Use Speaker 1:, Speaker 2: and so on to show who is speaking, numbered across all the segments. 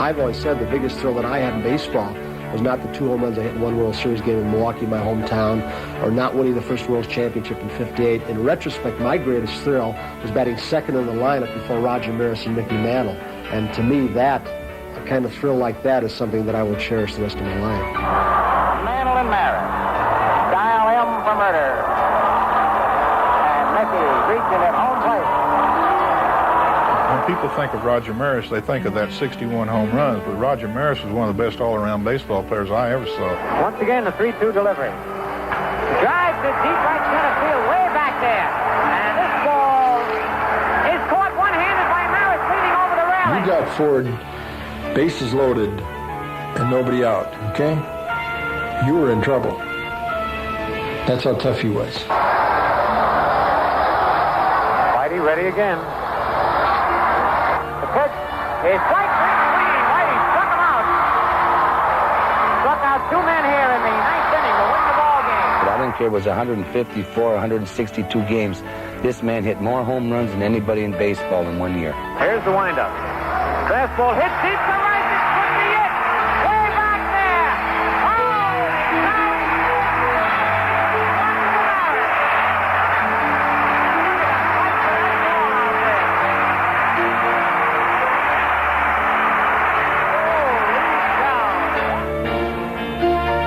Speaker 1: I've always said the biggest thrill that I had in baseball was not the 2 home runs I hit in one World Series game in Milwaukee, my hometown, or not winning the first World Championship in '58. In retrospect, my greatest thrill was batting second in the lineup before Roger Maris and Mickey Mantle. And to me, that, a kind of thrill like that, is something that I will cherish the rest of my life.
Speaker 2: Mantle and Maris. Dial M for murder. And Mickey reaching at home plate.
Speaker 3: When people think of Roger Maris, they think of that 61 home runs, but Roger Maris was one of the best all-around baseball players I ever saw.
Speaker 2: Once again, the 3-2 delivery. Drive to deep right center field, way back there. And this ball is caught one-handed by Maris, leading over the railing.
Speaker 4: You got Ford, bases loaded, and nobody out, okay? You were in trouble. That's how tough he was.
Speaker 2: Whitey ready again. The pitch is strike three swinging. Whitey struck him out. Struck out 2 men here in the 9th inning to win the ball game.
Speaker 5: I don't care if it was 154, 162 games. This man hit more home runs than anybody in baseball in 1 year.
Speaker 2: Here's the windup. Fastball hit deep to right. This could be it. Way back there.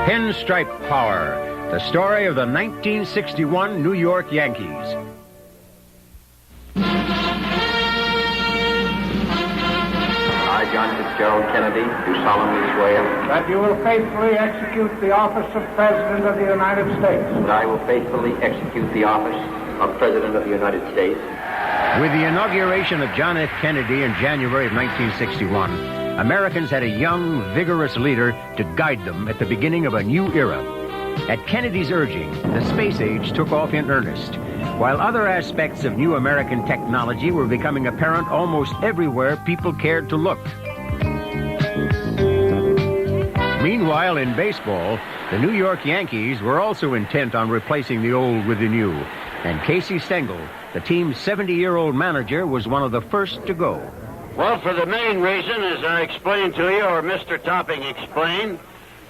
Speaker 6: Pinstripe Power, the story of the 1961 New York Yankees.
Speaker 7: I, John Fitzgerald Kennedy, do solemnly swear
Speaker 8: that you will faithfully execute the office of President of the United States.
Speaker 7: that I will faithfully execute the office of President of the United States.
Speaker 6: With the inauguration of John F. Kennedy in January of 1961, Americans had a young, vigorous leader to guide them at the beginning of a new era. At Kennedy's urging, the space age took off in earnest, while other aspects of new American technology were becoming apparent almost everywhere people cared to look. Meanwhile, in baseball, the New York Yankees were also intent on replacing the old with the new, and Casey Stengel, the team's 70-year-old manager, was one of the first to go.
Speaker 9: Well, for the main reason, as I explained to you, or Mr. Topping explained,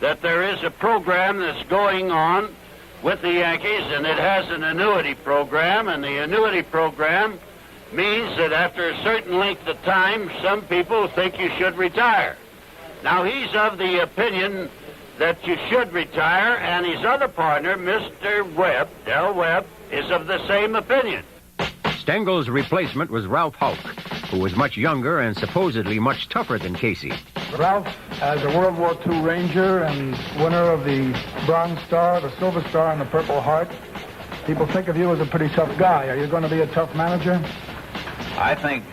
Speaker 9: that there is a program that's going on with the Yankees, and it has an annuity program, and the annuity program means that after a certain length of time, some people think you should retire. Now, he's of the opinion that you should retire, and his other partner, Mr. Webb, Del Webb, is of the same opinion.
Speaker 6: Stengel's replacement was Ralph Houck, who was much younger and supposedly much tougher than Casey.
Speaker 8: Ralph, as a World War II Ranger and winner of the Bronze Star, the Silver Star, and the Purple Heart, people think of you as a pretty tough guy. Are you going to be a tough manager?
Speaker 5: I think,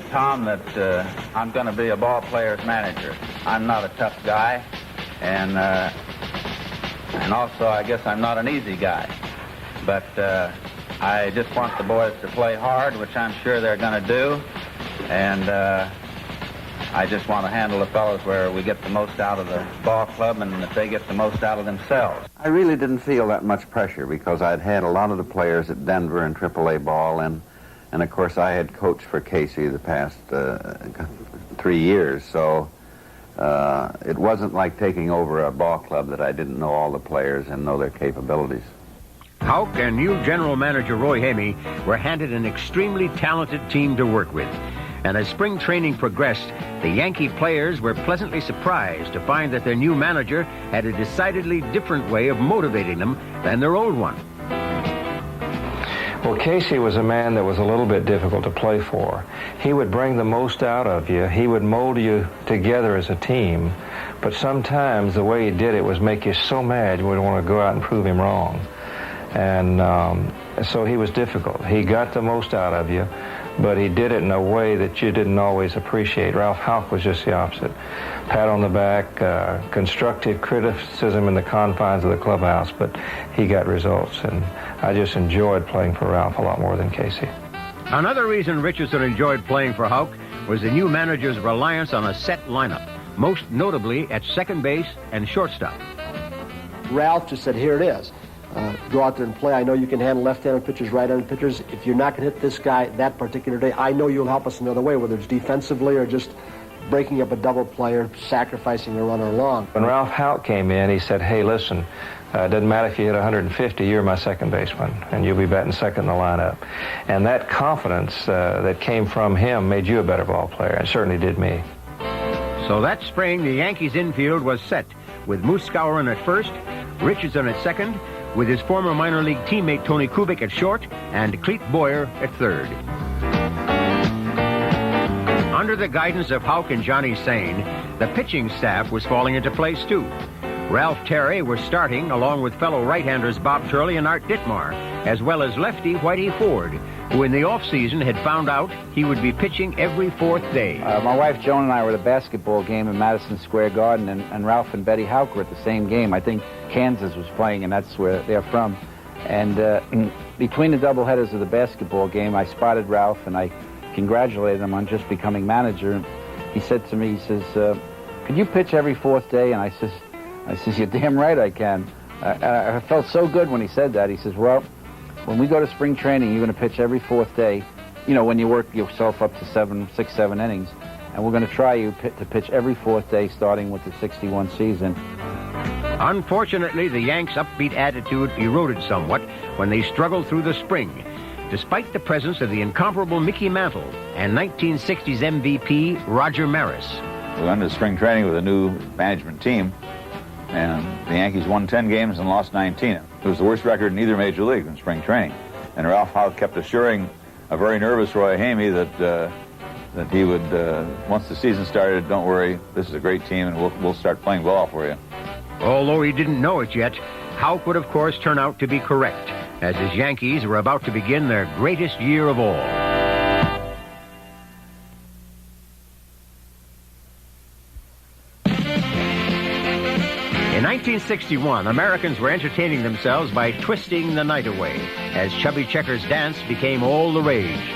Speaker 5: Tom, that I'm going to be a ball player's manager. I'm not a tough guy, and also I guess I'm not an easy guy. But I just want the boys to play hard, which I'm sure they're going to do, and I just want to handle the fellows where we get the most out of the ball club and that they get the most out of themselves.
Speaker 10: I really didn't feel that much pressure because I'd had a lot of the players at Denver and AAA ball, and of course I had coached for Casey the past 3 years, so it wasn't like taking over a ball club that I didn't know all the players and know their capabilities.
Speaker 6: Houck and new general manager Roy Hamey were handed an extremely talented team to work with. And as spring training progressed, the Yankee players were pleasantly surprised to find that their new manager had a decidedly different way of motivating them than their old one.
Speaker 11: Well, Casey was a man that was a little bit difficult to play for. He would bring the most out of you. He would mold you together as a team. But sometimes the way he did it was make you so mad you would want to go out and prove him wrong. And so he was difficult. He got the most out of you, but he did it in a way that you didn't always appreciate. Ralph Houck was just the opposite. Pat on the back, constructive criticism in the confines of the clubhouse, but he got results, and I just enjoyed playing for Ralph a lot more than Casey.
Speaker 6: Another reason Richardson enjoyed playing for Houck was the new manager's reliance on a set lineup, most notably at second base and shortstop.
Speaker 1: Ralph just said, here it is. Go out there and play. I know you can handle left-handed pitchers, right-handed pitchers. If you're not going to hit this guy that particular day, I know you'll help us another way, whether it's defensively or just breaking up a double play or sacrificing a runner along.
Speaker 11: When Ralph Houck came in, he said, hey, listen, it doesn't matter if you hit 150, you're my second baseman, and you'll be batting second in the lineup. And that confidence that came from him made you a better ball player. It certainly did me.
Speaker 6: So that spring, the Yankees' infield was set, with Moose-Skowron at first, Richardson at second, with his former minor league teammate Tony Kubik at short, and Clete Boyer at third. Under the guidance of Houck and Johnny Sane, the pitching staff was falling into place too. Ralph Terry was starting, along with fellow right-handers Bob Turley and Art Ditmar, as well as lefty Whitey Ford, who in the off-season had found out he would be pitching every fourth day.
Speaker 12: My wife Joan and I were at a basketball game in Madison Square Garden, and Ralph and Betty Houck were at the same game. I think Kansas was playing, and that's where they're from. And between the doubleheaders of the basketball game, I spotted Ralph, and I congratulated him on just becoming manager. And he said to me, he says, could you pitch every fourth day? And I says, you're damn right I can. I felt so good when he said that. He says, well, when we go to spring training, you're going to pitch every fourth day, you know, when you work yourself up to 6, 7 innings. And we're going to try you to pitch every fourth day starting with the 61 season.
Speaker 6: Unfortunately, the Yanks' upbeat attitude eroded somewhat when they struggled through the spring, despite the presence of the incomparable Mickey Mantle and 1960s MVP Roger Maris.
Speaker 13: We went into spring training with a new management team, and the Yankees won 10 games and lost 19. It was the worst record in either major league in spring training. And Ralph Houck kept assuring a very nervous Roy Hamey that he would, once the season started, don't worry, this is a great team, and we'll start playing ball for you.
Speaker 6: Although he didn't know it yet, Houck would, of course, turn out to be correct, as his Yankees were about to begin their greatest year of all. In 1961, Americans were entertaining themselves by twisting the night away, as Chubby Checker's dance became all the rage.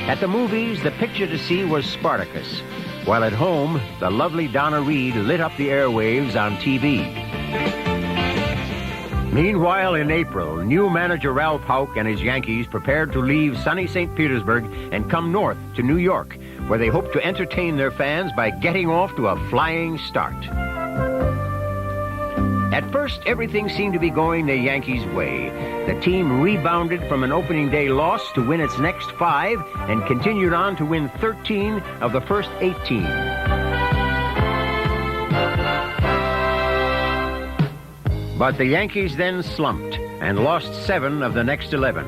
Speaker 6: At the movies, the picture to see was Spartacus, while at home, the lovely Donna Reed lit up the airwaves on TV. Meanwhile, in April, new manager Ralph Houck and his Yankees prepared to leave sunny St. Petersburg and come north to New York, where they hoped to entertain their fans by getting off to a flying start. At first, everything seemed to be going the Yankees' way. The team rebounded from an opening day loss to win its next 5 and continued on to win 13 of the first 18. But the Yankees then slumped and lost 7 of the next 11.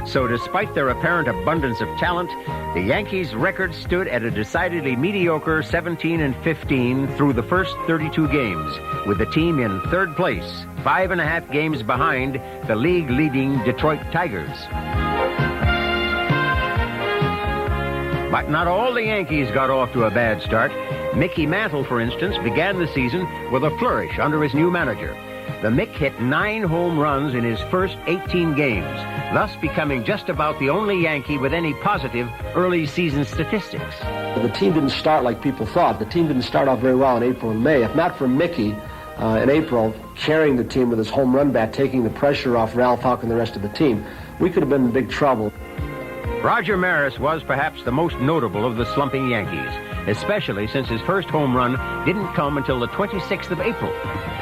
Speaker 6: So despite their apparent abundance of talent, the Yankees' record stood at a decidedly mediocre 17-15 through the first 32 games, with the team in third place, 5.5 games behind the league-leading Detroit Tigers. But not all the Yankees got off to a bad start. Mickey Mantle, for instance, began the season with a flourish under his new manager. The Mick hit 9 home runs in his first 18 games, thus becoming just about the only Yankee with any positive early season statistics.
Speaker 1: The team didn't start like people thought. The team didn't start off very well in April and May. If not for Mickey in April carrying the team with his home run bat, taking the pressure off Ralph Houck and the rest of the team, we could have been in big trouble.
Speaker 6: Roger Maris was perhaps the most notable of the slumping Yankees, especially since his first home run didn't come until the 26th of April.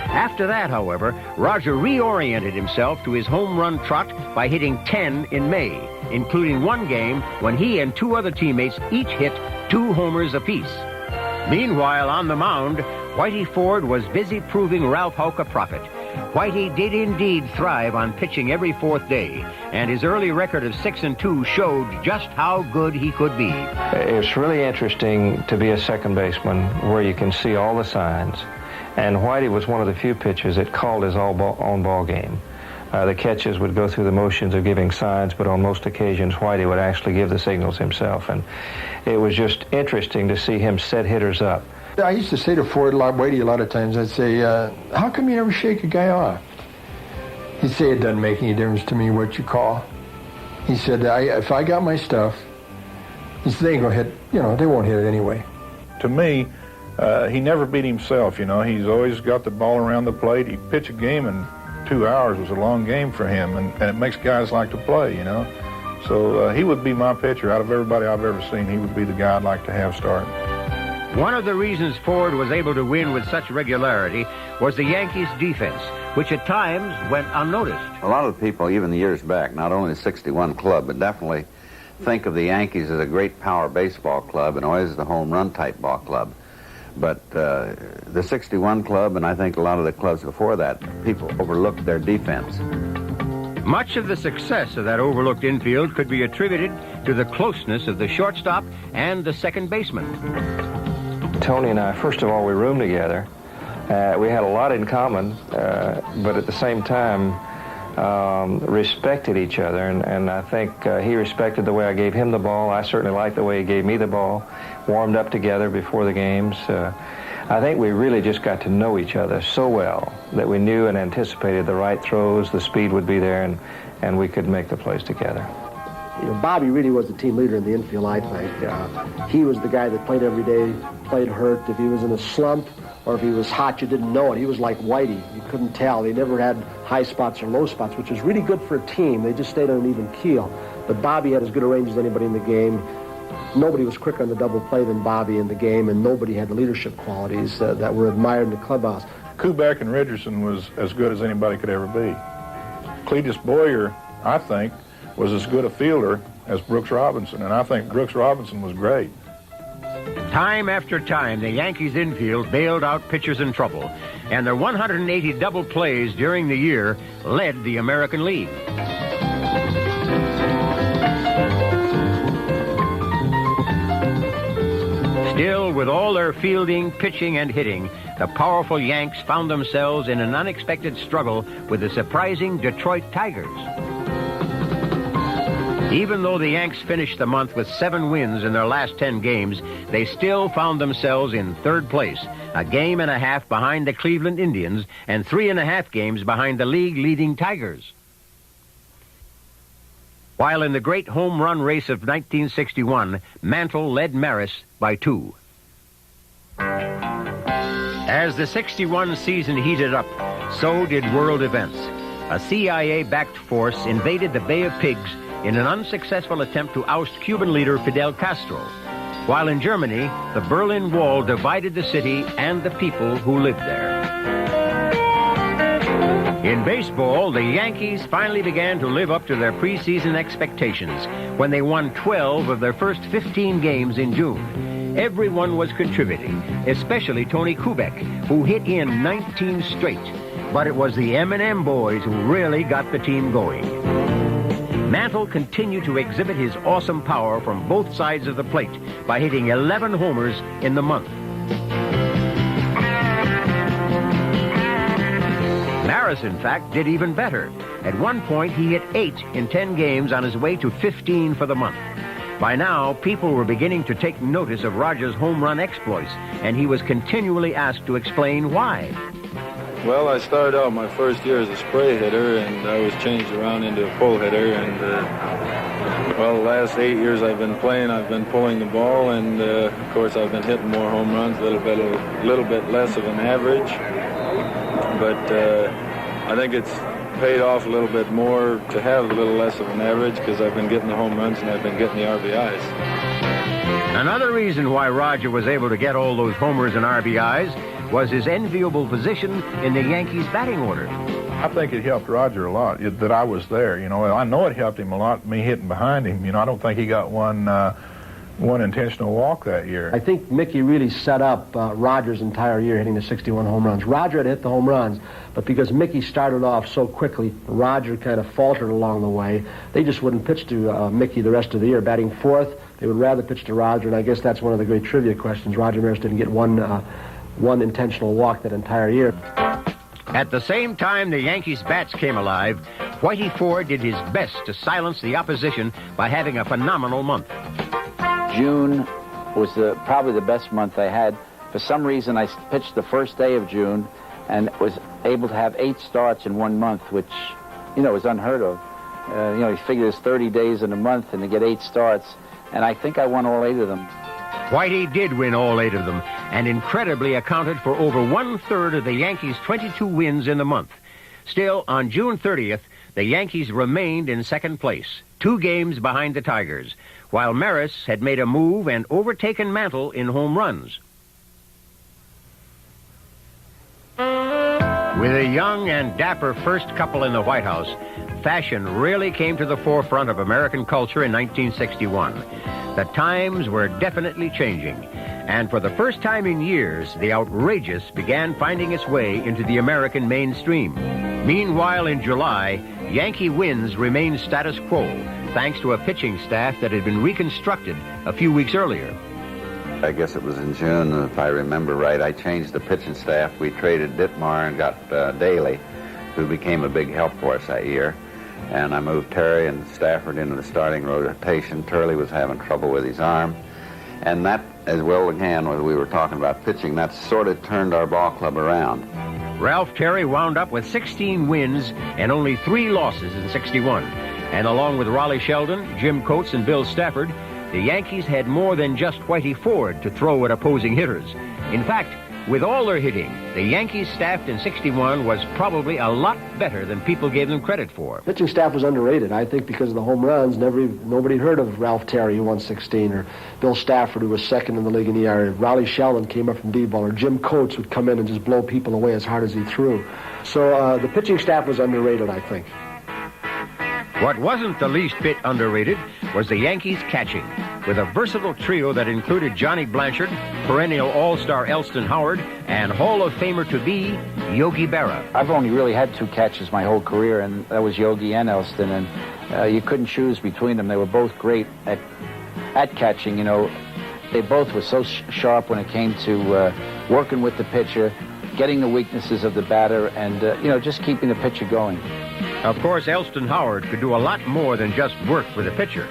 Speaker 6: After that, however, Roger reoriented himself to his home run trot by hitting 10 in May, including one game when he and 2 other teammates each hit 2 homers apiece. Meanwhile, on the mound, Whitey Ford was busy proving Ralph Houck a prophet. Whitey did indeed thrive on pitching every fourth day, and his early record of 6-2 showed just how good he could be.
Speaker 11: It's really interesting to be a second baseman where you can see all the signs. And Whitey was one of the few pitchers that called his own ball game. The catches would go through the motions of giving signs, but on most occasions, Whitey would actually give the signals himself. And it was just interesting to see him set hitters up.
Speaker 4: I used to say to Ford, Whitey, a lot of times, I'd say, how come you never shake a guy off? He'd say, it doesn't make any difference to me what you call. He said, if I got my stuff, he said, they ain't gonna hit, they won't hit it anyway.
Speaker 3: To me, he never beat himself, He's always got the ball around the plate. He'd pitch a game in 2 hours was a long game for him, and it makes guys like to play, So he would be my pitcher. Out of everybody I've ever seen, he would be the guy I'd like to have start.
Speaker 6: One of the reasons Ford was able to win with such regularity was the Yankees' defense, which at times went unnoticed.
Speaker 10: A lot of people, even the years back, not only the 61 club, but definitely think of the Yankees as a great power baseball club and always the home run type ball club. But the 61 club, and I think a lot of the clubs before that, people overlooked their defense.
Speaker 6: Much of the success of that overlooked infield could be attributed to the closeness of the shortstop and the second baseman.
Speaker 11: Tony and I, first of all, we roomed together. We had a lot in common, but at the same time, respected each other, and I think he respected the way I gave him the ball. I certainly liked the way he gave me the ball. Warmed up together before the games. I think we really just got to know each other so well that we knew and anticipated the right throws, the speed would be there, and we could make the plays together.
Speaker 1: You know, Bobby really was the team leader in the infield, I think. He was the guy that played every day, played hurt. If he was in a slump or if he was hot, you didn't know it. He was like Whitey. You couldn't tell. They never had high spots or low spots, which was really good for a team. They just stayed on an even keel. But Bobby had as good a range as anybody in the game. Nobody was quicker on the double play than Bobby in the game, and nobody had the leadership qualities that were admired in the clubhouse.
Speaker 3: Kubek and Richardson was as good as anybody could ever be. Cletus Boyer, I think, was as good a fielder as Brooks Robinson, and I think Brooks Robinson was great.
Speaker 6: Time after time, the Yankees infield bailed out pitchers in trouble, and their 180 double plays during the year led the American League. Still, with all their fielding, pitching, and hitting, the powerful Yanks found themselves in an unexpected struggle with the surprising Detroit Tigers. Even though the Yanks finished the month with 7 wins in their last 10 games, they still found themselves in third place, a game and a half behind the Cleveland Indians and 3.5 games behind the league-leading Tigers. While in the great home run race of 1961, Mantle led Maris by 2. As the 61 season heated up, so did world events. A CIA-backed force invaded the Bay of Pigs in an unsuccessful attempt to oust Cuban leader Fidel Castro. While in Germany, the Berlin Wall divided the city and the people who lived there. In baseball, the Yankees finally began to live up to their preseason expectations when they won 12 of their first 15 games in June. Everyone was contributing, especially Tony Kubek, who hit in 19 straight. But it was the M&M boys who really got the team going. Mantle continued to exhibit his awesome power from both sides of the plate by hitting 11 homers in the month. Maris, in fact, did even better. At one point, he hit 8 in 10 games on his way to 15 for the month. By now, people were beginning to take notice of Rogers' home run exploits, and he was continually asked to explain why.
Speaker 14: Well, I started out my first year as a spray hitter, and I was changed around into a pull hitter. And, well, the last 8 years I've been playing, I've been pulling the ball, and, of course, I've been hitting more home runs, a little bit less of an average. But I think it's paid off a little bit more to have a little less of an average because I've been getting the home runs and I've been getting the RBIs.
Speaker 6: Another reason why Roger was able to get all those homers and RBIs was his enviable position in the Yankees' batting order.
Speaker 3: I think it helped Roger a lot that I was there. You know, I know it helped him a lot, me hitting behind him. You know, I don't think he got one intentional walk that year.
Speaker 1: I think Mickey really set up Roger's entire year hitting the 61 home runs. Roger had hit the home runs, but because Mickey started off so quickly, Roger kind of faltered along the way. They just wouldn't pitch to Mickey the rest of the year. Batting fourth, they would rather pitch to Roger, and I guess that's one of the great trivia questions. Roger Maris didn't get one intentional walk that entire year.
Speaker 6: At the same time the Yankees' bats came alive, Whitey Ford did his best to silence the opposition by having a phenomenal month.
Speaker 12: June was probably the best month I had. For some reason, I pitched the first day of June and was able to have 8 starts in 1 month, which, you know, is unheard of. You figure there's 30 days in a month and to get 8 starts, and I think I won all 8 of them.
Speaker 6: Whitey did win all 8 of them and incredibly accounted for over 1/3 of the Yankees' 22 wins in the month. Still, on June 30th, the Yankees remained in second place, 2 games behind the Tigers, while Maris had made a move and overtaken Mantle in home runs. With a young and dapper first couple in the White House, fashion really came to the forefront of American culture in 1961. The times were definitely changing, and for the first time in years, the outrageous began finding its way into the American mainstream. Meanwhile, in July, Yankee wins remained status quo, thanks to a pitching staff that had been reconstructed a few weeks earlier.
Speaker 10: I guess it was in June, if I remember right, I changed the pitching staff. We traded Ditmar and got Daly, who became a big help for us that year. And I moved Terry and Stafford into the starting rotation. Turley was having trouble with his arm. And that, as well again, when we were talking about pitching, that sort of turned our ball club around.
Speaker 6: Ralph Terry wound up with 16 wins and only 3 losses in 61. And along with Raleigh Sheldon, Jim Coates, and Bill Stafford, the Yankees had more than just Whitey Ford to throw at opposing hitters. In fact, with all their hitting, the Yankees staff in 61 was probably a lot better than people gave them credit for.
Speaker 1: Pitching staff was underrated, I think, because of the home runs. Nobody heard of Ralph Terry, who won 16, or Bill Stafford, who was second in the league in ERA. Raleigh Sheldon came up from D-ball, or Jim Coates would come in and just blow people away as hard as he threw. So the pitching staff was underrated, I think.
Speaker 6: What wasn't the least bit underrated was the Yankees' catching, with a versatile trio that included Johnny Blanchard, perennial All-Star Elston Howard, and Hall of Famer-to-be Yogi Berra.
Speaker 12: I've only really had 2 catches my whole career, and that was Yogi and Elston, and you couldn't choose between them. They were both great at catching. You know, they both were so sharp when it came to working with the pitcher, getting the weaknesses of the batter, and, just keeping the pitcher going.
Speaker 6: Of course, Elston Howard could do a lot more than just work with a pitcher.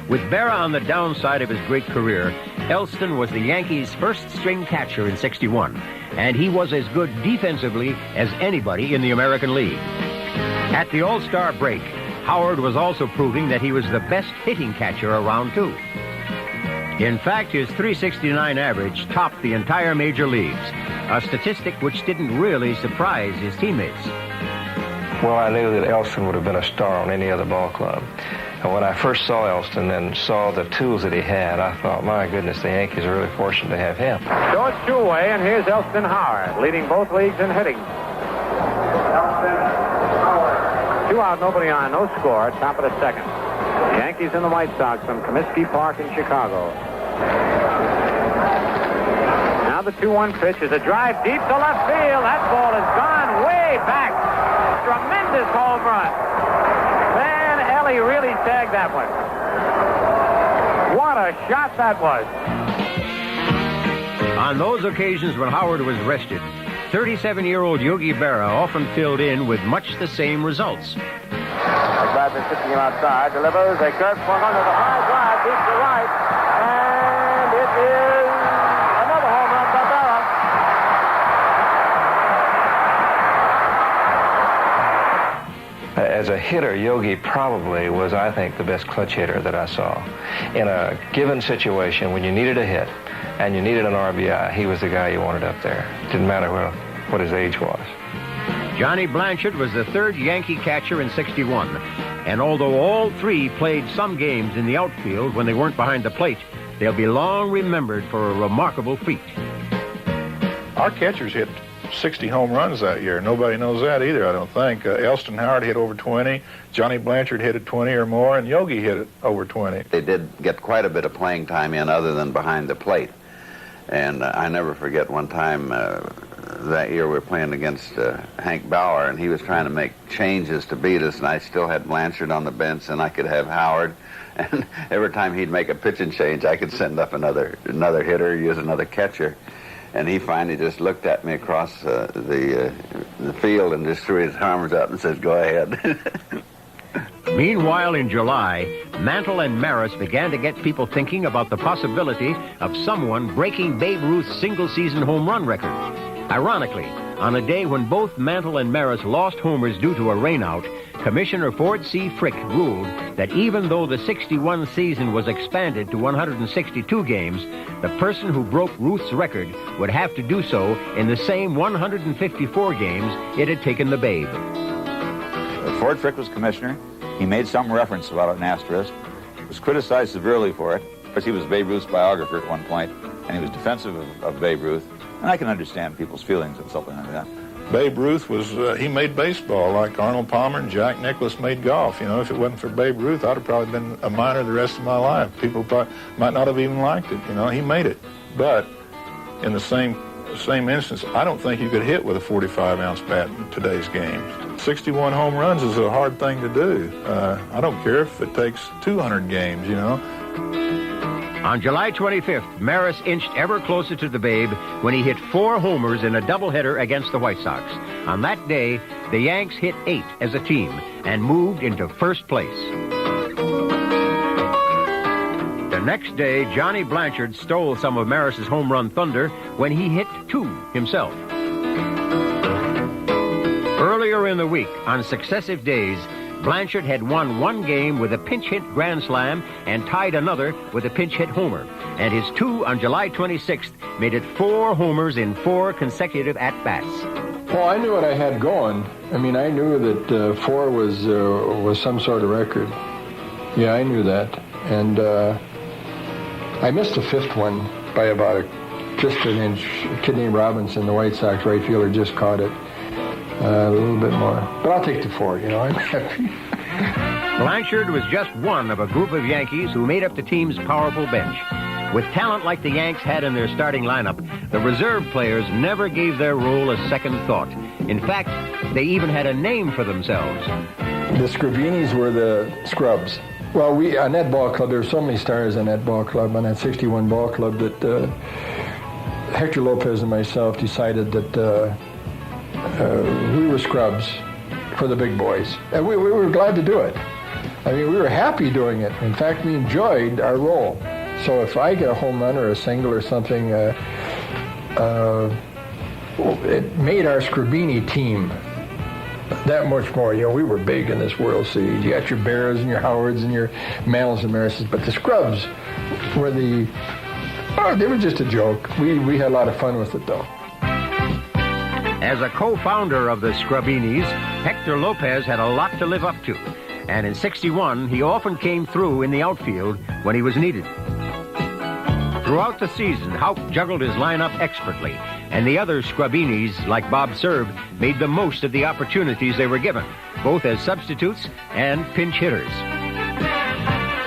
Speaker 6: With Berra on the downside of his great career, Elston was the Yankees' first-string catcher in 61, and he was as good defensively as anybody in the American League. At the All-Star break, Howard was also proving that he was the best hitting catcher around, too. In fact, his .369 average topped the entire major leagues, a statistic which didn't really surprise his teammates.
Speaker 11: Well, I knew that Elston would have been a star on any other ball club. And when I first saw Elston and saw the tools that he had, I thought, my goodness, the Yankees are really fortunate to have him.
Speaker 2: So it's 2-way, and here's Elston Howard, leading both leagues in hitting. 2 out, nobody on, no score, top of the second. The Yankees and the White Sox from Comiskey Park in Chicago. Now the 2-1 pitch is a drive deep to left field. That ball has gone way back. Tremendous home run. Man, Ellie really tagged that one. What a shot that was.
Speaker 6: On those occasions when Howard was rested, 37-year-old Yogi Berra often filled in with much the same results.
Speaker 2: McGladden sitting outside, delivers a curve swung under the high drive, deep to right, and it is another home run by Berra.
Speaker 11: As a hitter, Yogi probably was, I think, the best clutch hitter that I saw. In a given situation, when you needed a hit and you needed an RBI, he was the guy you wanted up there. Didn't matter what his age was.
Speaker 6: Johnny Blanchard was the 3rd Yankee catcher in 61. And although all 3 played some games in the outfield when they weren't behind the plate, they'll be long remembered for a remarkable feat.
Speaker 3: Our catchers hit 60 home runs that year. Nobody knows that either, I don't think. Elston Howard hit over 20. Johnny Blanchard hit it 20 or more, and Yogi hit it over 20.
Speaker 10: They did get quite a bit of playing time in other than behind the plate. And I never forget one time that year we were playing against Hank Bauer, and he was trying to make changes to beat us, and I still had Blanchard on the bench, and I could have Howard. And every time he'd make a pitching change, I could send up another hitter, use another catcher. And he finally just looked at me across the field and just threw his arms up and said, "Go ahead."
Speaker 6: Meanwhile, in July, Mantle and Maris began to get people thinking about the possibility of someone breaking Babe Ruth's single-season home run record. Ironically, on a day when both Mantle and Maris lost homers due to a rainout, Commissioner Ford C. Frick ruled that even though the 61 season was expanded to 162 games, the person who broke Ruth's record would have to do so in the same 154 games it had taken the Babe.
Speaker 13: Ford Frick was commissioner. He made some reference about it in asterisk, was criticized severely for it. Of course, he was Babe Ruth's biographer at one point, and he was defensive of Babe Ruth. And I can understand people's feelings of something like that.
Speaker 3: Babe Ruth was, he made baseball like Arnold Palmer and Jack Nicklaus made golf. You know, if it wasn't for Babe Ruth, I'd have probably been a minor the rest of my life. People might not have even liked it. You know, he made it. But in the same instance, I don't think you could hit with a 45-ounce bat in today's game. 61 home runs is a hard thing to do. I don't care if it takes 200 games, you know.
Speaker 6: On July 25th, Maris inched ever closer to the Babe when he hit 4 homers in a doubleheader against the White Sox. On that day, the Yanks hit 8 as a team and moved into first place. The next day, Johnny Blanchard stole some of Maris's home run thunder when he hit 2 himself. Earlier in the week, on successive days, Blanchard had won 1 game with a pinch-hit grand slam and tied another with a pinch-hit homer. And his 2 on July 26th made it 4 homers in 4 consecutive at-bats.
Speaker 4: Well, I knew what I had going. I mean, I knew that 4 was some sort of record. Yeah, I knew that. And I missed the 5th one by about just an inch. A kid named Robinson, the White Sox right fielder, just caught it. A little bit more. But I'll take the 4, you know. I'm happy.
Speaker 6: Blanchard was just one of a group of Yankees who made up the team's powerful bench. With talent like the Yanks had in their starting lineup, the reserve players never gave their role a second thought. In fact, they even had a name for themselves.
Speaker 4: The Scrabinis were the Scrubs. Well, on that ball club, there were so many stars on that ball club, on that 61 ball club, that Hector Lopez and myself decided that we were Scrubs for the big boys. And we were glad to do it. I mean, we were happy doing it. In fact, we enjoyed our role. So if I get a home run or a single or something, it made our Scrabini team that much more. You know, we were big in this World Series. You got your Barrows and your Howards and your Mantles and Marises, but the Scrubs were they were just a joke. We had a lot of fun with it, though.
Speaker 6: As a co-founder of the Scrabinis, Hector Lopez had a lot to live up to. And in '61, he often came through in the outfield when he was needed. Throughout the season, Houck juggled his lineup expertly, and the other Scrabinis, like Bob Cerv, made the most of the opportunities they were given, both as substitutes and pinch hitters.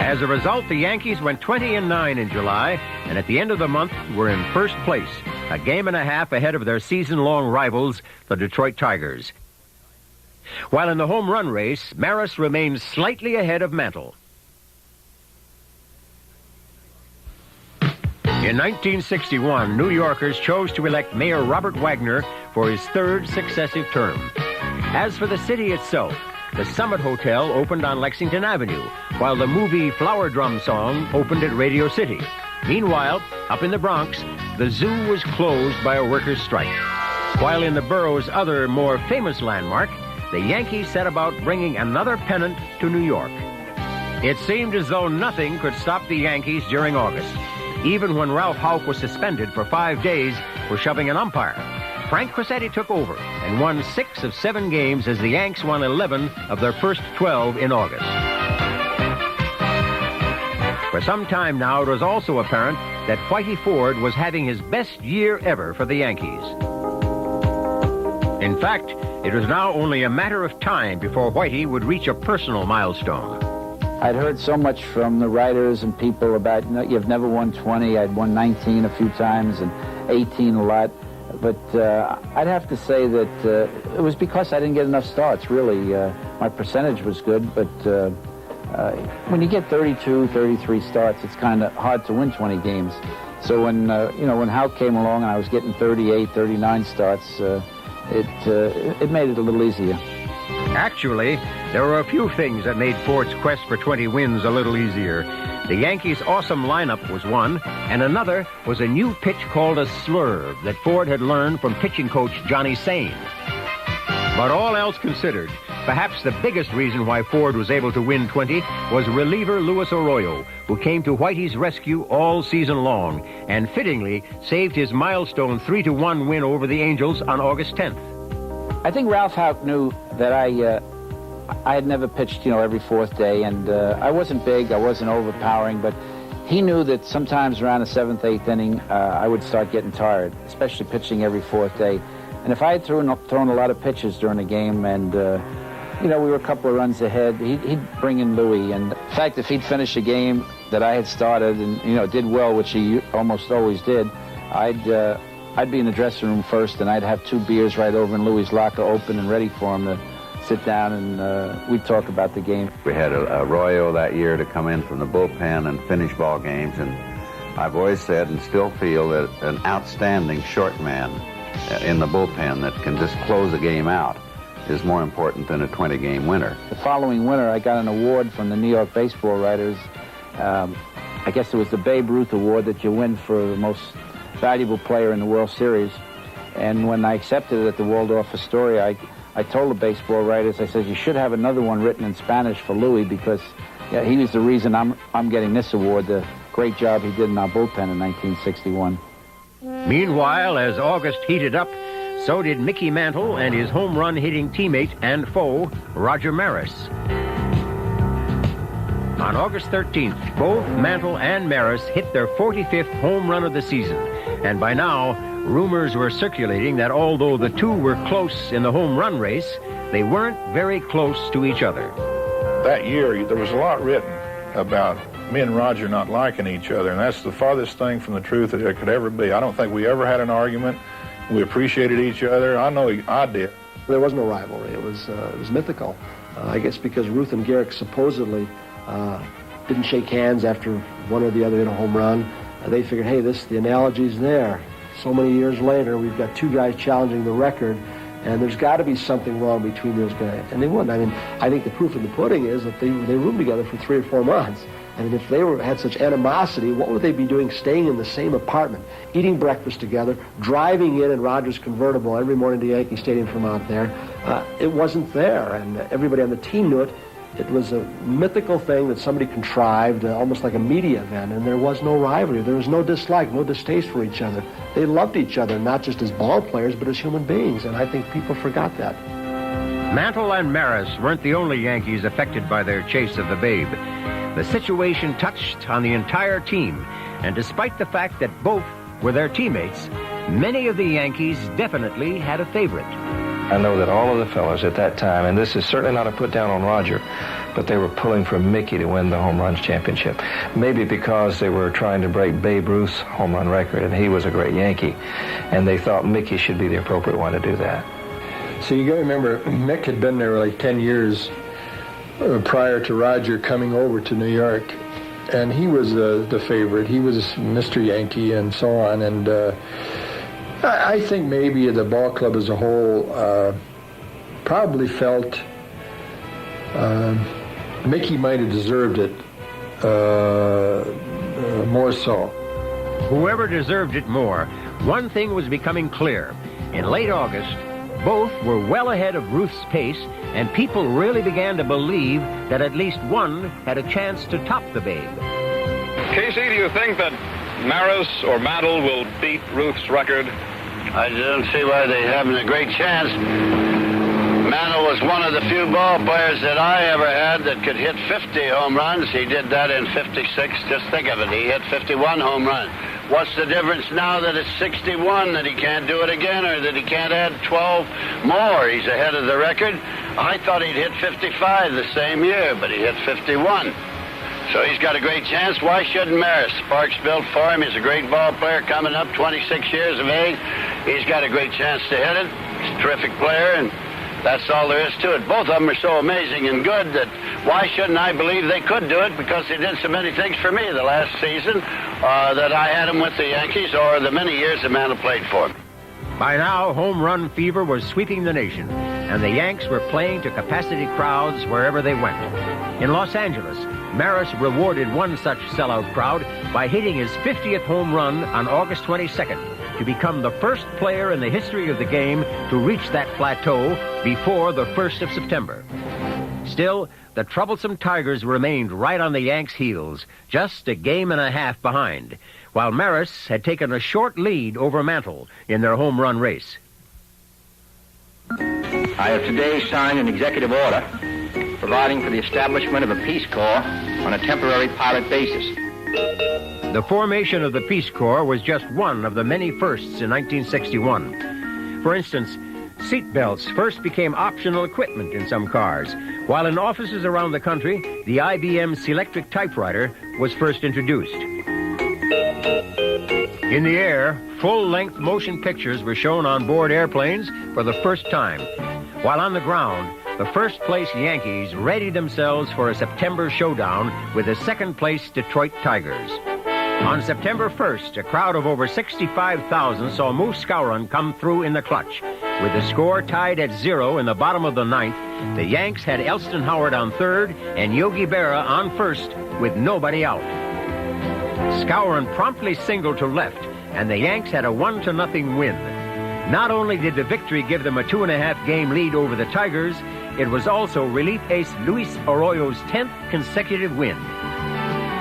Speaker 6: As a result, the Yankees went 20-9 in July, and at the end of the month were in first place, a game and a half ahead of their season-long rivals, the Detroit Tigers. While in the home run race, Maris remained slightly ahead of Mantle. In 1961, New Yorkers chose to elect Mayor Robert Wagner for his 3rd successive term. As for the city itself, the Summit Hotel opened on Lexington Avenue, while the movie Flower Drum Song opened at Radio City. Meanwhile, up in the Bronx, the zoo was closed by a workers' strike. While in the borough's other, more famous landmark, the Yankees set about bringing another pennant to New York. It seemed as though nothing could stop the Yankees during August, even when Ralph Houck was suspended for 5 days for shoving an umpire. Frank Crosetti took over and won 6 of 7 games as the Yanks won 11 of their first 12 in August. For some time now, it was also apparent that Whitey Ford was having his best year ever for the Yankees. In fact, it was now only a matter of time before Whitey would reach a personal milestone.
Speaker 12: I'd heard so much from the writers and people about, you've never won 20. I'd won 19 a few times and 18 a lot. But I'd have to say that it was because I didn't get enough starts, really. My percentage was good, but when you get 32, 33 starts, it's kind of hard to win 20 games. So when Houck came along and I was getting 38, 39 starts, it made it a little easier.
Speaker 6: Actually, there were a few things that made Ford's quest for 20 wins a little easier. The Yankees' awesome lineup was one, and another was a new pitch called a slurve that Ford had learned from pitching coach Johnny Sain. But all else considered, perhaps the biggest reason why Ford was able to win 20 was reliever Luis Arroyo, who came to Whitey's rescue all season long and fittingly saved his milestone 3-1 win over the Angels on August 10th.
Speaker 12: I think Ralph Houck knew that I had never pitched, every 4th day, and I wasn't big, I wasn't overpowering, but he knew that sometimes around the 7th, 8th inning, I would start getting tired, especially pitching every 4th day. And if I had thrown a lot of pitches during the game and, we were a couple of runs ahead, he'd bring in Louis. And in fact, if he'd finished a game that I had started and, did well, which he almost always did, I'd be in the dressing room first, and I'd have 2 beers right over in Louis' locker open and ready for him to sit down, and we'd talk about the game.
Speaker 10: We had Arroyo that year to come in from the bullpen and finish ball games, and I've always said and still feel that an outstanding short man in the bullpen that can just close a game out is more important than a 20-game winner.
Speaker 12: The following winter, I got an award from the New York baseball writers. I guess it was the Babe Ruth Award that you win for the most valuable player in the World Series. And when I accepted it at the Waldorf Astoria, I told the baseball writers, I said, you should have another one written in Spanish for Louis, because he was the reason I'm getting this award, the great job he did in our bullpen in 1961.
Speaker 6: Meanwhile, as August heated up, so did Mickey Mantle and his home run hitting teammate and foe, Roger Maris. On August 13th, both Mantle and Maris hit their 45th home run of the season. And by now, rumors were circulating that although the two were close in the home run race, they weren't very close to each other.
Speaker 3: That year, there was a lot written about me and Roger not liking each other, and that's the farthest thing from the truth that it could ever be. I don't think we ever had an argument. We appreciated each other. I know I did.
Speaker 1: There was no rivalry. It was mythical. I guess because Ruth and Garrick supposedly didn't shake hands after one or the other hit a home run. They figured, hey, the analogy's there. So many years later, we've got 2 guys challenging the record, and there's got to be something wrong between those guys. And they wouldn't. I mean, I think the proof of the pudding is that they roomed together for 3 or 4 months. I mean, if they had such animosity, what would they be doing staying in the same apartment, eating breakfast together, driving in Roger's convertible every morning to Yankee Stadium from out there? It wasn't there, and everybody on the team knew it. It was a mythical thing that somebody contrived, almost like a media event, and there was no rivalry. There was no dislike, no distaste for each other. They loved each other, not just as ball players, but as human beings, and I think people forgot that.
Speaker 6: Mantle and Maris weren't the only Yankees affected by their chase of the Babe. The situation touched on the entire team, and despite the fact that both were their teammates, many of the Yankees definitely had a favorite.
Speaker 11: I know that all of the fellas at that time, and this is certainly not a put down on Roger, but they were pulling for Mickey to win the home runs championship. Maybe because they were trying to break Babe Ruth's home run record, and he was a great Yankee, and they thought Mickey should be the appropriate one to do that.
Speaker 4: So you got to remember, Mick had been there like 10 years prior to Roger coming over to New York, and he was the favorite. He was Mr. Yankee and so on, and I think maybe the ball club as a whole probably felt Mickey might have deserved it more so.
Speaker 6: Whoever deserved it more, one thing was becoming clear. In late August, both were well ahead of Ruth's pace, and people really began to believe that at least one had a chance to top the Babe.
Speaker 15: Casey, do you think that Maris or Mantle will beat Ruth's record?
Speaker 9: I don't see why they haven't a great chance. Mantle was one of the few ball players that I ever had that could hit 50 home runs. He did that in 56. Just think of it. He hit 51 home runs. What's the difference now that it's 61, that he can't do it again, or that he can't add 12 more? He's ahead of the record. I thought he'd hit 55 the same year, but he hit 51. So he's got a great chance. Why shouldn't Maris? Sparks built for him. He's a great ball player coming up, 26 years of age. He's got a great chance to hit it. He's a terrific player, and that's all there is to it. Both of them are so amazing and good that why shouldn't I believe they could do it? Because they did so many things for me the last season that I had them with the Yankees, or the many years that Mantle played for them.
Speaker 6: By now, home run fever was sweeping the nation, and the Yanks were playing to capacity crowds wherever they went. In Los Angeles, Maris rewarded one such sellout crowd by hitting his 50th home run on August 22nd to become the first player in the history of the game to reach that plateau before the 1st of September. Still, the troublesome Tigers remained right on the Yanks' heels, just a game and a half behind, while Maris had taken a short lead over Mantle in their home run race.
Speaker 16: I have today signed an executive order providing for the establishment of a Peace Corps on a temporary pilot basis.
Speaker 6: The formation of the Peace Corps was just one of the many firsts in 1961. For instance, seat belts first became optional equipment in some cars, while in offices around the country, the IBM Selectric typewriter was first introduced. In the air, full-length motion pictures were shown on board airplanes for the first time, while on the ground, the first-place Yankees readied themselves for a September showdown with the second-place Detroit Tigers. On September 1st, a crowd of over 65,000 saw Moose Skowron come through in the clutch. With the score tied at 0 in the bottom of the ninth, the Yanks had Elston Howard on third and Yogi Berra on first with nobody out. Skowron promptly singled to left, and the Yanks had a 1-0 win. Not only did the victory give them a 2.5-game lead over the Tigers, it was also relief ace Luis Arroyo's 10th consecutive win.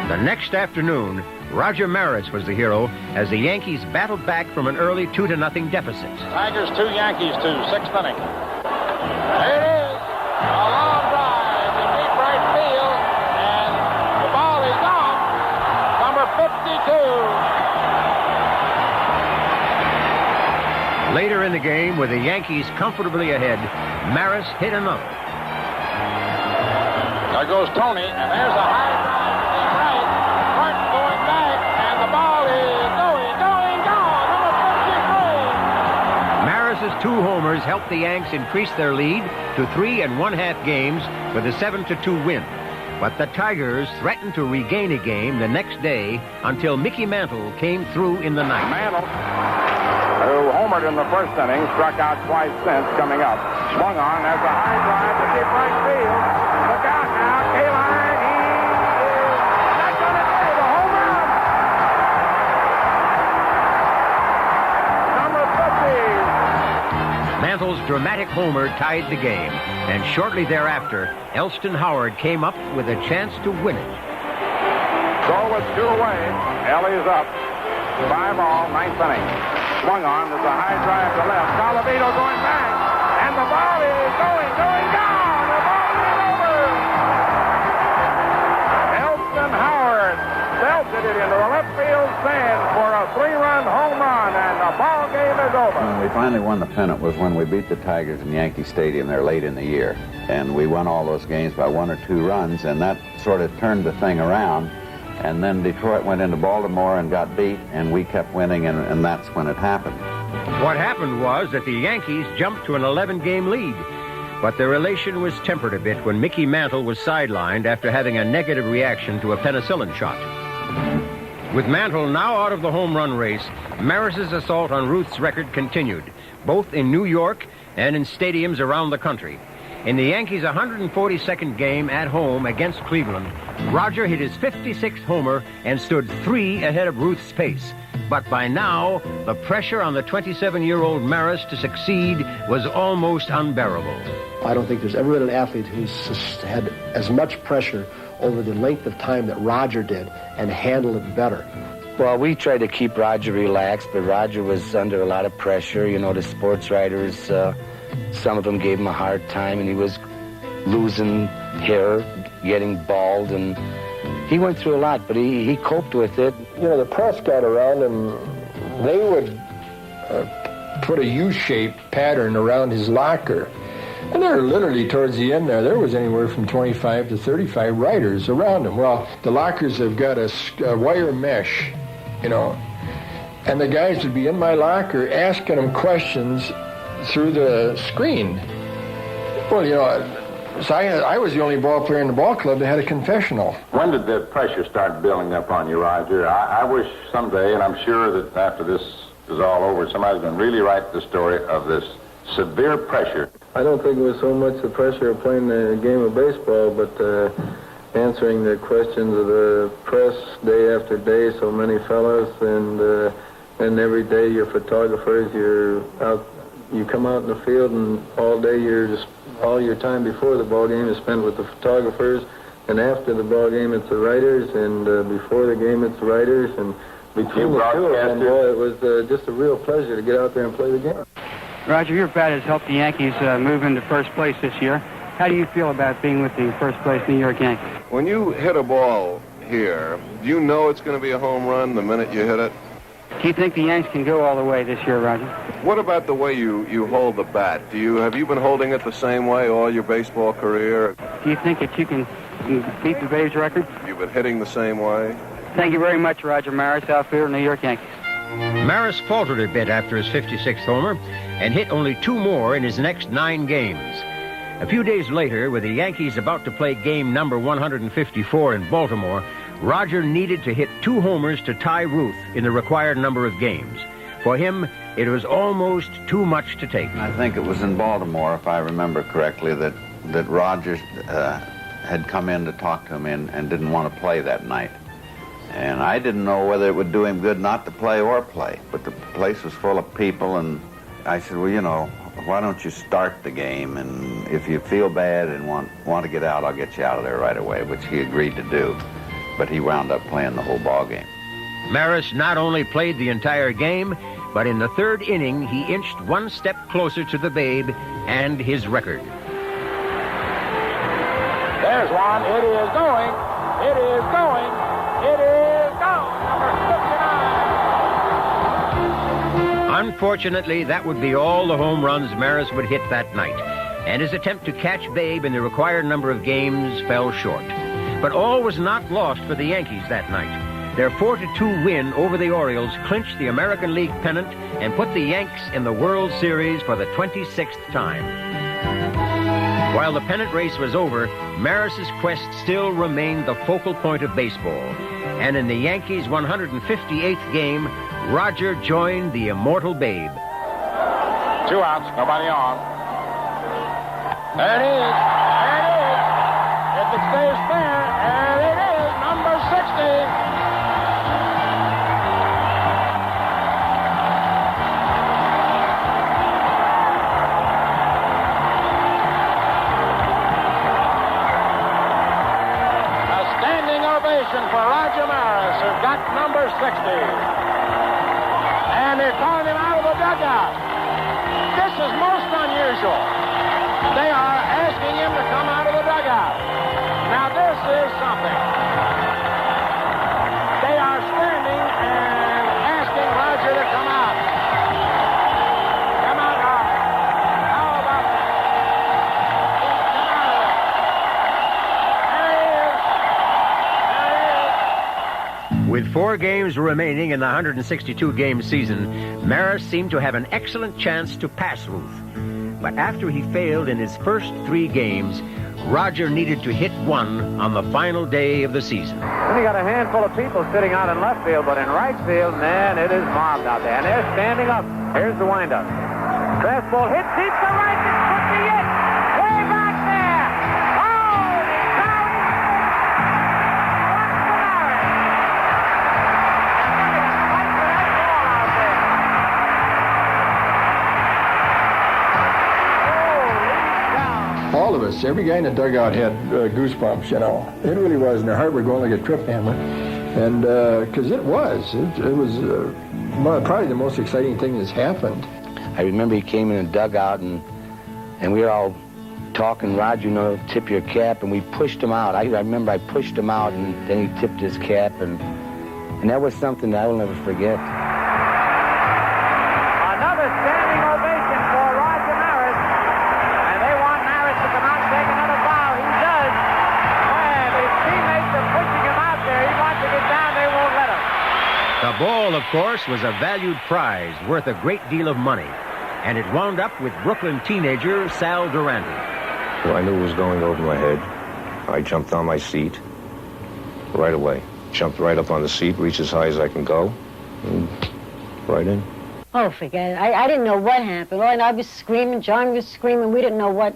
Speaker 6: The next afternoon, Roger Maris was the hero as the Yankees battled back from an early 2-0 deficit.
Speaker 17: Tigers 2, Yankees 2, 6th inning. There it is. A long drive to deep right field, and the ball is gone. Number 52.
Speaker 6: Later in the game, with the Yankees comfortably ahead, Maris hit another.
Speaker 17: There goes Tony, and there's a high drive to deep right. Martin going back, and the ball is going, gone. Number 53.
Speaker 6: Maris's 2 homers helped the Yanks increase their lead to 3 1/2 games with a 7-2 win. But the Tigers threatened to regain a game the next day until Mickey Mantle came through in the ninth.
Speaker 2: Mantle, who homered in the first inning, struck out twice since coming up. Swung on, there's a high drive to deep right field. Look out now, Kaline, he is not going to save a home run. Number 50.
Speaker 6: Mantle's dramatic homer tied the game, and shortly thereafter, Elston Howard came up with a chance to win it.
Speaker 2: So with 2 away, Ellie's up. 5 all, 9th inning. Swung on, there's a high drive to left. Colavito going back, and the ball is going, gone. The ball is over. Elston Howard belted it into the left field stand for a 3-run home run, and the ball game is over.
Speaker 10: When we finally won the pennant was when we beat the Tigers in Yankee Stadium there late in the year. And we won all those games by 1 or 2 runs, and that sort of turned the thing around. And then Detroit went into Baltimore and got beat, and we kept winning, and that's when it happened.
Speaker 6: What happened was that the Yankees jumped to an 11-game lead, but their elation was tempered a bit when Mickey Mantle was sidelined after having a negative reaction to a penicillin shot. With Mantle now out of the home run race, Maris's assault on Ruth's record continued, both in New York and in stadiums around the country. In the Yankees' 142nd game at home against Cleveland, Roger hit his 56th homer and stood 3 ahead of Ruth's pace. But by now, the pressure on the 27-year-old Maris to succeed was almost unbearable.
Speaker 1: I don't think there's ever been an athlete who's had as much pressure over the length of time that Roger did and handled it better.
Speaker 18: Well, we tried to keep Roger relaxed, but Roger was under a lot of pressure. You know, the sports writers, some of them gave him a hard time, and he was losing hair, getting bald, and he went through a lot, but he coped with it.
Speaker 4: You know, the press got around him. They would put a U-shaped pattern around his locker. And there literally towards the end there was anywhere from 25 to 35 writers around him. Well, the lockers have got a wire mesh, you know, and the guys would be in my locker asking him questions through the screen. Well, you know, so I was the only ball player in the ball club that had a confessional.
Speaker 7: When did the pressure start building up on you, Roger? I wish someday, and I'm sure that after this is all over, somebody's going to really write the story of this severe pressure.
Speaker 14: I don't think it was so much the pressure of playing the game of baseball, but answering the questions of the press day after day, so many fellas, and every day your photographers, you come out in the field, and all day all your time before the ball game is spent with the photographers, and after the ball game it's the writers, and before the game it's the writers, and between the two of them, boy, it was just a real pleasure to get out there and play the game.
Speaker 19: Roger, your bat has helped the Yankees move into first place this year. How do you feel about being with the first place New York Yankees?
Speaker 20: When you hit a ball here, do you know it's going to be a home run the minute you hit it?
Speaker 19: Do you think the Yanks can go all the way this year, Roger?
Speaker 20: What about the way you hold the bat? Have you been holding it the same way all your baseball career?
Speaker 19: Do you think that you can beat the Babe's record?
Speaker 20: You've been hitting the same way?
Speaker 19: Thank you very much, Roger Maris, outfielder, New York Yankees.
Speaker 6: Maris faltered a bit after his 56th homer and hit only 2 more in his next 9 games. A few days later, with the Yankees about to play game number 154 in Baltimore, Roger needed to hit 2 homers to tie Ruth in the required number of games. For him, it was almost too much to take.
Speaker 10: I think it was in Baltimore, if I remember correctly, that Roger had come in to talk to him and didn't want to play that night. And I didn't know whether it would do him good not to play or play. But the place was full of people, and I said, well, you know, why don't you start the game? And if you feel bad and want to get out, I'll get you out of there right away, which he agreed to do. But he wound up playing the whole ball game.
Speaker 6: Maris not only played the entire game, but in the 3rd inning, he inched 1 step closer to the Babe and his record.
Speaker 17: There's one. It is going. It is going. It is gone. Number 59.
Speaker 6: Unfortunately, that would be all the home runs Maris would hit that night, and his attempt to catch Babe in the required number of games fell short. But all was not lost for the Yankees that night. Their 4-2 win over the Orioles clinched the American League pennant and put the Yanks in the World Series for the 26th time. While the pennant race was over, Maris's quest still remained the focal point of baseball. And in the Yankees' 158th game, Roger joined the immortal Babe.
Speaker 17: 2 outs, nobody on. There it is. There it is. If it stays fair, there it is, number 60. For Roger Maris, who got number 60. And they're calling him out of the dugout. This is most unusual. They are asking him to come out of the dugout. Now this is something. They are standing and asking Roger to come out. Come out, Roger. How about that? Come out of there. There he is.
Speaker 6: With 4 games remaining in the 162-game season, Maris seemed to have an excellent chance to pass Ruth. But after he failed in his first 3 games, Roger needed to hit 1 on the final day of the season.
Speaker 2: Then you got a handful of people sitting out in left field, but in right field, man, it is mobbed out there. And they're standing up. Here's the windup. Fastball hit deep to right. It could be it. Way back there. Holy cow.
Speaker 4: All of us, every guy in the dugout had goosebumps, you know. It really was, and their heart would go like a trip hammer. And because it was probably the most exciting thing that's happened.
Speaker 18: I remember he came in the dugout, and we were all talking, Roger, you know, tip your cap, and we pushed him out. I remember I pushed him out, and then he tipped his cap, and that was something that I will never forget.
Speaker 2: Another standing ovation for Roger Maris. And they want Maris to come out and take another bow. He does. And his teammates are pushing him out there. He wants to get down. They won't let him.
Speaker 6: The ball, of course, was a valued prize worth a great deal of money. And it wound up with Brooklyn teenager Sal Durante.
Speaker 21: Well, I knew it was going over my head. I jumped on my seat right away. Jumped right up on the seat, reached as high as I can go, and right in.
Speaker 22: Oh, forget it. I didn't know what happened. Well, and I was screaming, John was screaming, we didn't know what.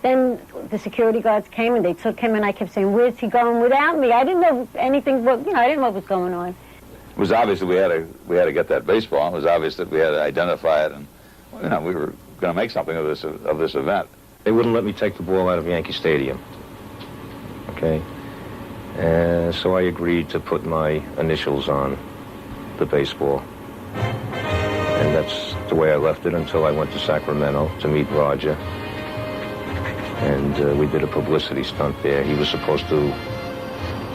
Speaker 22: Then the security guards came and they took him, and I kept saying, where's he going without me? I didn't know anything, I didn't know what was going on.
Speaker 13: It was obvious that we had to get that baseball. It was obvious that we had to identify it, and we were going to make something of this event.
Speaker 21: They wouldn't let me take the ball out of Yankee Stadium. Okay? So I agreed to put my initials on the baseball. And that's the way I left it until I went to Sacramento to meet Roger. And we did a publicity stunt there. He was supposed to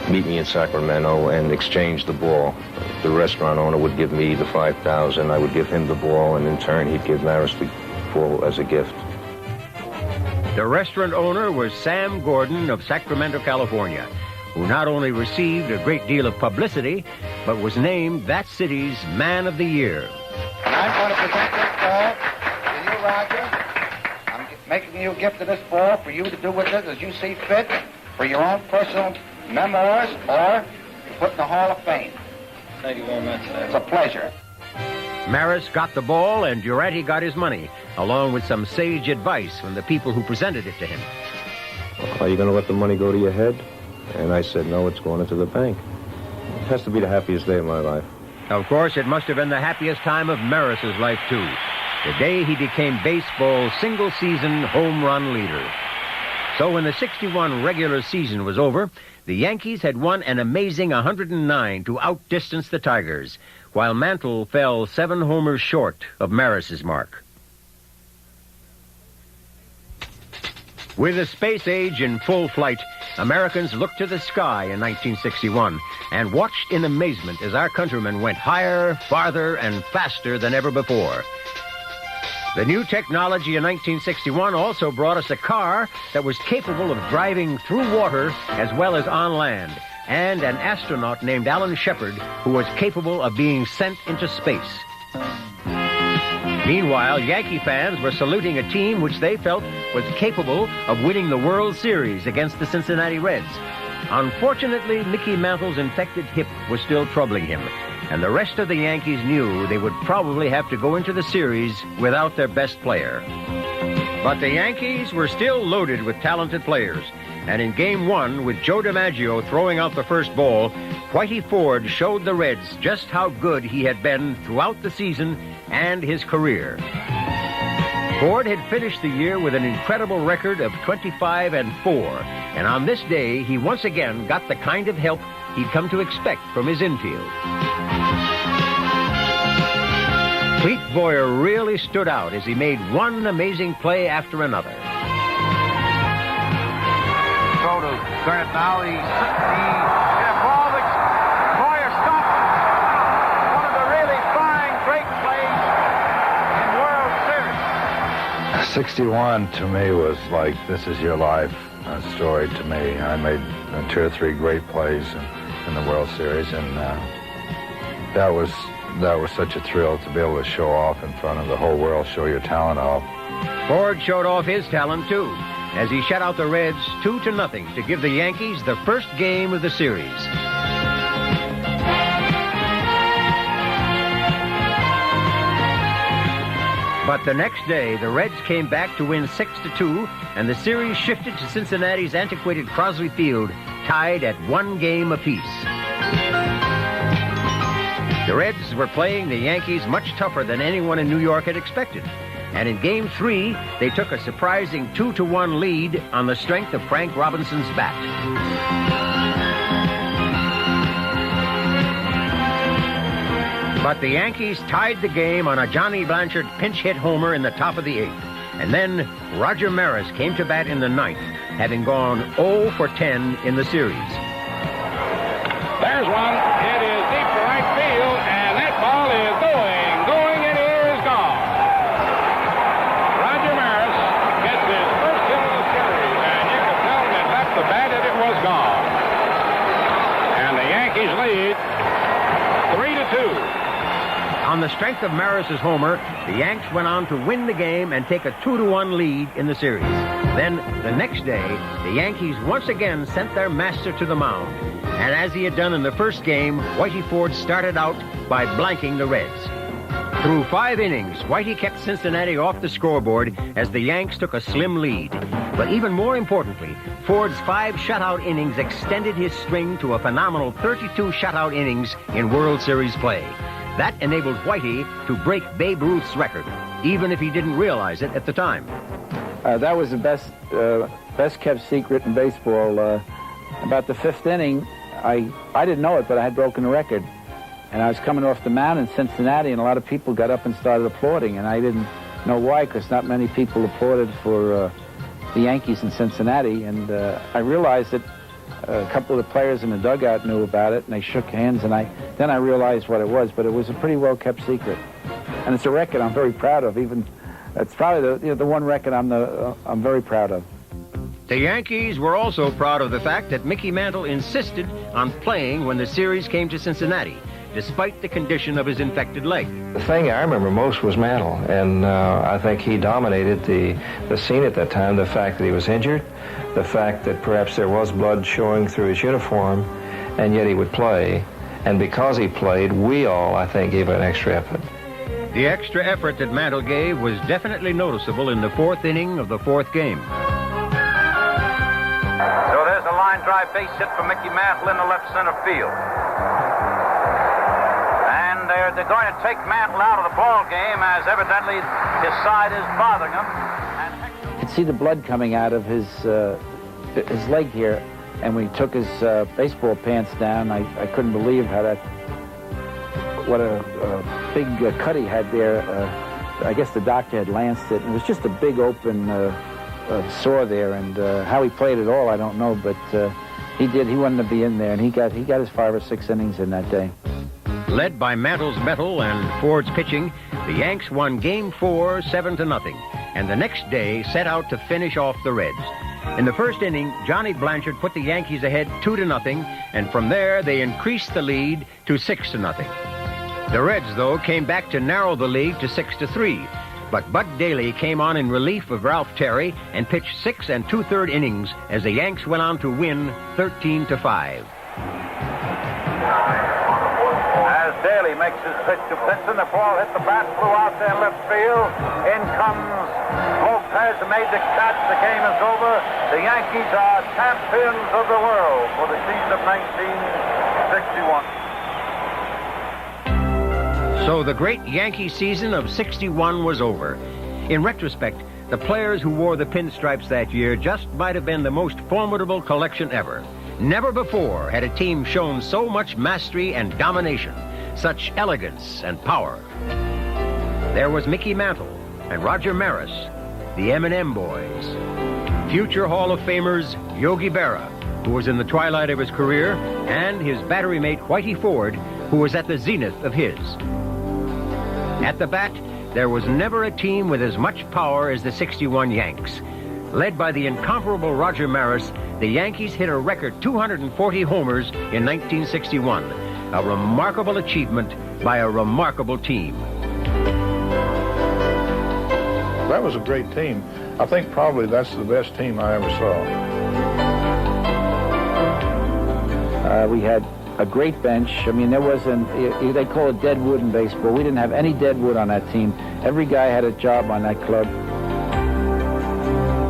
Speaker 21: meet me in Sacramento and exchange the ball. The restaurant owner would give me the $5,000. I would give him the ball, and in turn, he'd give Maris the ball as a gift.
Speaker 6: The restaurant owner was Sam Gordon of Sacramento, California, who not only received a great deal of publicity, but was named that city's Man of the Year.
Speaker 5: And I'm going to present this ball to you, Roger. I'm making you a gift of this ball for you to do with it as you see fit, for your own personal memoirs, or put in the Hall of Fame.
Speaker 14: Thank you very much, sir.
Speaker 5: It's a pleasure.
Speaker 6: Maris got the ball, and Durante got his money, along with some sage advice from the people who presented it to him.
Speaker 21: Are you going to let the money go to your head? And I said, no, it's going into the bank. It has to be the happiest day of my life.
Speaker 6: Of course, it must have been the happiest time of Maris's life, too. The day he became baseball's single-season home run leader. So when the 61 regular season was over, the Yankees had won an amazing 109 to outdistance the Tigers, while Mantle fell 7 homers short of Maris's mark. With the space age in full flight, Americans looked to the sky in 1961 and watched in amazement as our countrymen went higher, farther, and faster than ever before. The new technology in 1961 also brought us a car that was capable of driving through water as well as on land, and an astronaut named Alan Shepard who was capable of being sent into space. Meanwhile, Yankee fans were saluting a team which they felt was capable of winning the World Series against the Cincinnati Reds. Unfortunately, Mickey Mantle's infected hip was still troubling him, and the rest of the Yankees knew they would probably have to go into the series without their best player. But the Yankees were still loaded with talented players, and in Game 1, with Joe DiMaggio throwing out the first ball, Whitey Ford showed the Reds just how good he had been throughout the season and his career. Ford had finished the year with an incredible record of 25-4, and on this day, he once again got the kind of help he'd come to expect from his infield. Clete Boyer really stood out as he made one amazing play after another.
Speaker 2: Throw to Gurnett now. He hit a ball that Boyer stopped. One of the really fine, great plays in World Series.
Speaker 8: 61 to me was like, this is your life story to me. I made 2 or 3 great plays in the World Series, and that was such a thrill to be able to show off in front of the whole world, show your talent off.
Speaker 6: Ford showed off his talent, too, as he shut out the Reds 2-0 to give the Yankees the first game of the series. But the next day, the Reds came back to win 6-2, and the series shifted to Cincinnati's antiquated Crosley Field, tied at 1 game apiece. The Reds were playing the Yankees much tougher than anyone in New York had expected. And in Game 3, they took a surprising 2-1 lead on the strength of Frank Robinson's bat. But the Yankees tied the game on a Johnny Blanchard pinch hit homer in the top of the 8th. And then Roger Maris came to bat in the 9th, having gone 0-10 in the series.
Speaker 17: There's one. It is deep to right field, and that ball is going, it is gone. Roger Maris gets his first hit of the series, and you can tell when it left the bat that it was gone. And the Yankees lead 3-2.
Speaker 6: On the strength of Maris's homer, the Yanks went on to win the game and take a 2-1 lead in the series. Then, the next day, the Yankees once again sent their master to the mound. And as he had done in the first game, Whitey Ford started out by blanking the Reds. Through 5 innings, Whitey kept Cincinnati off the scoreboard as the Yanks took a slim lead. But even more importantly, Ford's 5 shutout innings extended his string to a phenomenal 32 shutout innings in World Series play. That enabled Whitey to break Babe Ruth's record, even if he didn't realize it at the time.
Speaker 12: That was the best kept secret in baseball. About the 5th inning, I didn't know it, but I had broken the record. And I was coming off the mound in Cincinnati, and a lot of people got up and started applauding, and I didn't know why, because not many people applauded for the Yankees in Cincinnati. And I realized that a couple of the players in the dugout knew about it, and they shook hands, and then I realized what it was, but it was a pretty well-kept secret. And it's a record I'm very proud of. It's probably the one record I'm very proud of.
Speaker 6: The Yankees were also proud of the fact that Mickey Mantle insisted on playing when the series came to Cincinnati, despite the condition of his infected leg.
Speaker 3: The thing I remember most was Mantle, and I think he dominated the scene at that time. The fact that he was injured, the fact that perhaps there was blood showing through his uniform, and yet he would play. And because he played, we all, I think, gave an extra effort.
Speaker 6: The extra effort that Mantle gave was definitely noticeable in the fourth inning of the fourth game.
Speaker 11: So there's a line drive base hit for Mickey Mantle in the left center field. And they're going to take Mantle out of the ball game, as evidently his side is bothering him.
Speaker 12: You could see the blood coming out of his leg here, and when he took his baseball pants down, I couldn't believe what a big cut he had there. I guess the doctor had lanced it, and it was just a big open sore there, and how he played it all, I don't know, but he wanted to be in there, and he got his 5 or 6 innings in that day.
Speaker 6: Led by Mantle's mettle and Ford's pitching, the Yanks won Game 4, 7-0, and the next day set out to finish off the Reds. In the first inning, Johnny Blanchard put the Yankees ahead 2-0, and from there they increased the lead to 6-0. The Reds, though, came back to narrow the lead to 6-3. But Buck Daly came on in relief of Ralph Terry and pitched 6 2/3 innings as the Yanks went on to win 13-5.
Speaker 11: As Daly makes his pitch to Pinson, the ball hit the bat, flew out there in left field. In comes Lopez, made the catch. The game is over. The Yankees are champions of the world for the season of 1961.
Speaker 6: So the great Yankee season of '61 was over. In retrospect, the players who wore the pinstripes that year just might have been the most formidable collection ever. Never before had a team shown so much mastery and domination, such elegance and power. There was Mickey Mantle and Roger Maris, the M&M Boys, future Hall of Famers Yogi Berra, who was in the twilight of his career, and his battery mate Whitey Ford, who was at the zenith of his. At the bat, there was never a team with as much power as the '61 Yanks. Led by the incomparable Roger Maris, the Yankees hit a record 240 homers in 1961, a remarkable achievement by a remarkable team.
Speaker 23: That was a great team. I think probably that's the best team I ever saw.
Speaker 12: We had a great bench. I mean, there wasn't, they call it dead wood in baseball. We didn't have any dead wood on that team. Every guy had a job on that club.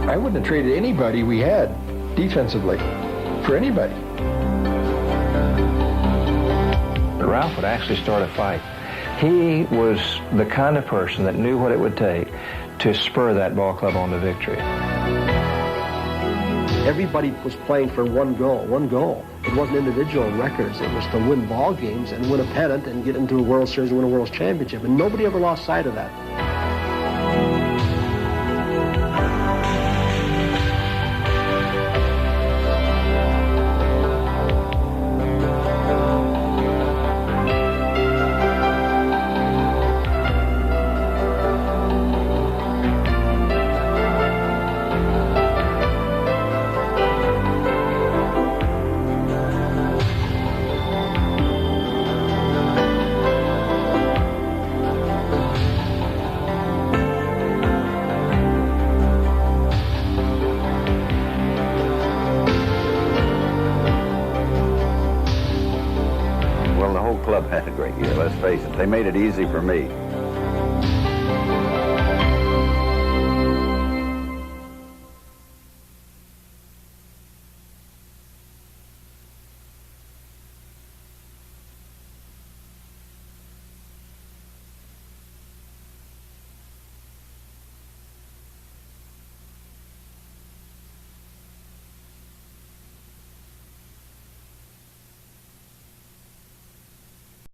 Speaker 4: I wouldn't have traded anybody we had defensively for anybody.
Speaker 3: Ralph would actually start a fight. He was the kind of person that knew what it would take to spur that ball club on to victory.
Speaker 1: Everybody was playing for one goal. It wasn't individual records. It was to win ball games and win a pennant and get into a World Series and win a World Championship. And nobody ever lost sight of that.
Speaker 10: Had a great year, let's face it. They made it easy for me.